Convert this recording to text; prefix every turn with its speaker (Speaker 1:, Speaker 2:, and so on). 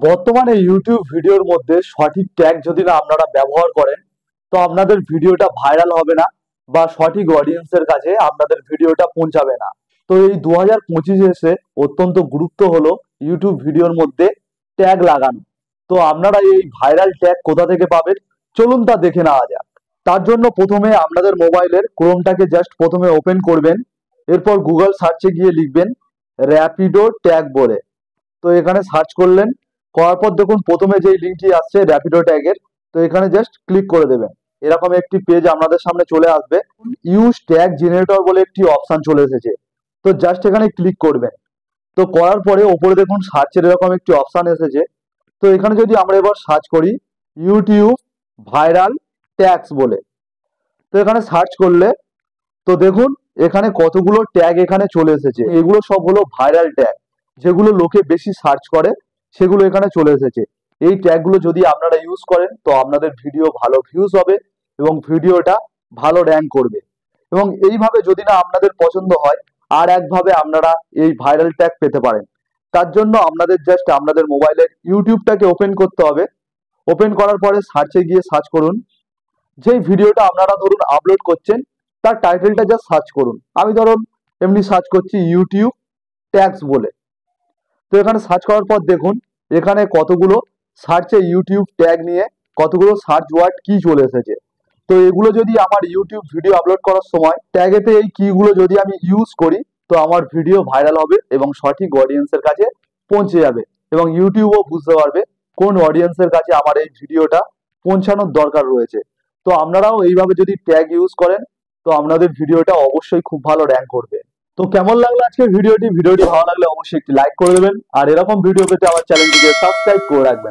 Speaker 1: বর্তমানে ইউটিউব ভিডিওর মধ্যে সঠিক ট্যাগ যদি না আপনারা ব্যবহার করেন, তো আপনাদের ভিডিওটা ভাইরাল হবে না বা সঠিক অডিয়েন্সের কাছে আপনাদের ভিডিওটা পৌঁছাবে না। তো এই 2025 এসে অত্যন্ত গুরুত্ব হলো ইউটিউব ভিডিওর মধ্যে ট্যাগ লাগানো। তো আপনারা এই ভাইরাল ট্যাগ কোথা থেকে পাবেন, চলুন তা দেখে নেওয়া যাক। তার জন্য প্রথমে আপনাদের মোবাইলের ক্রোমটাকে জাস্ট প্রথমে ওপেন করবেন। এরপর গুগল সার্চে গিয়ে লিখবেন র্যাপিডো ট্যাগ বলে। তো এখানে সার্চ করলেন, করার পর দেখুন প্রথমে যেই লিঙ্কটি আসছে র্যাপিডো ট্যাগের, তো এখানে জাস্ট ক্লিক করে দেবেন। এরকম একটি পেজ আপনাদের সামনে চলে আসবে। ইউজ ট্যাগ জেনারেটর বলে একটি অপশন চলে এসেছে, তো জাস্ট এখানে ক্লিক করবেন। তো করার পরে ওপরে দেখুন সার্চের এরকম একটি অপশন এসেছে। তো এখানে যদি আমরা এবার সার্চ করি ইউটিউব ভাইরাল ট্যাগস বলে, তো এখানে সার্চ করলে তো দেখুন এখানে কতগুলো ট্যাগ এখানে চলে এসেছে। এগুলো সব হলো ভাইরাল ট্যাগ, যেগুলো লোকে বেশি সার্চ করে সেগুলো এখানে চলে এসেছে। এই ট্যাগগুলো যদি আপনারা ইউজ করেন তো আপনাদের ভিডিও ভালো ভিউজ হবে এবং ভিডিওটা ভালো র্যাঙ্ক করবে। এবং এইভাবে যদি না আপনাদের পছন্দ হয়, আর একভাবে আপনারা এই ভাইরাল ট্যাগ পেতে পারেন। তার জন্য আপনাদের জাস্ট আপনাদের মোবাইলের ইউটিউবটাকে ওপেন করতে হবে। ওপেন করার পরে সার্চে গিয়ে সার্চ করুন। যেই ভিডিওটা আপনারা ধরুন আপলোড করছেন তার টাইটেলটা জাস্ট সার্চ করুন। আমি ধরুন এমনি সার্চ করছি ইউটিউব ট্যাগস বলে। তো এখানে সার্চ করার পর দেখুন এখানে কতগুলো সার্চে ইউটিউব ট্যাগ নিয়ে কতগুলো সার্চ ওয়ার্ড কি চলে এসেছে। তো এগুলো যদি আমার ইউটিউব ভিডিও আপলোড করার সময় ট্যাগেতে এই কিগুলো যদি আমি ইউজ করি, তো আমার ভিডিও ভাইরাল হবে এবং সঠিক অডিয়েন্সের কাছে পৌঁছে যাবে এবং ইউটিউবও বুঝতে পারবে কোন অডিয়েন্সের কাছে আমার এই ভিডিওটা পৌঁছানোর দরকার রয়েছে। তো আপনারাও এইভাবে যদি ট্যাগ ইউজ করেন তো আপনাদের ভিডিওটা অবশ্যই খুব ভালো র্যাঙ্ক করবে। তো কেমন লাগলো আজকের ভিডিওটি ভালো লাগলে অবশ্যই একটি লাইক করে দেবেন, আর এরকম ভিডিও পেতে আমার চ্যানেলটিকে সাবস্ক্রাইব করে রাখবেন।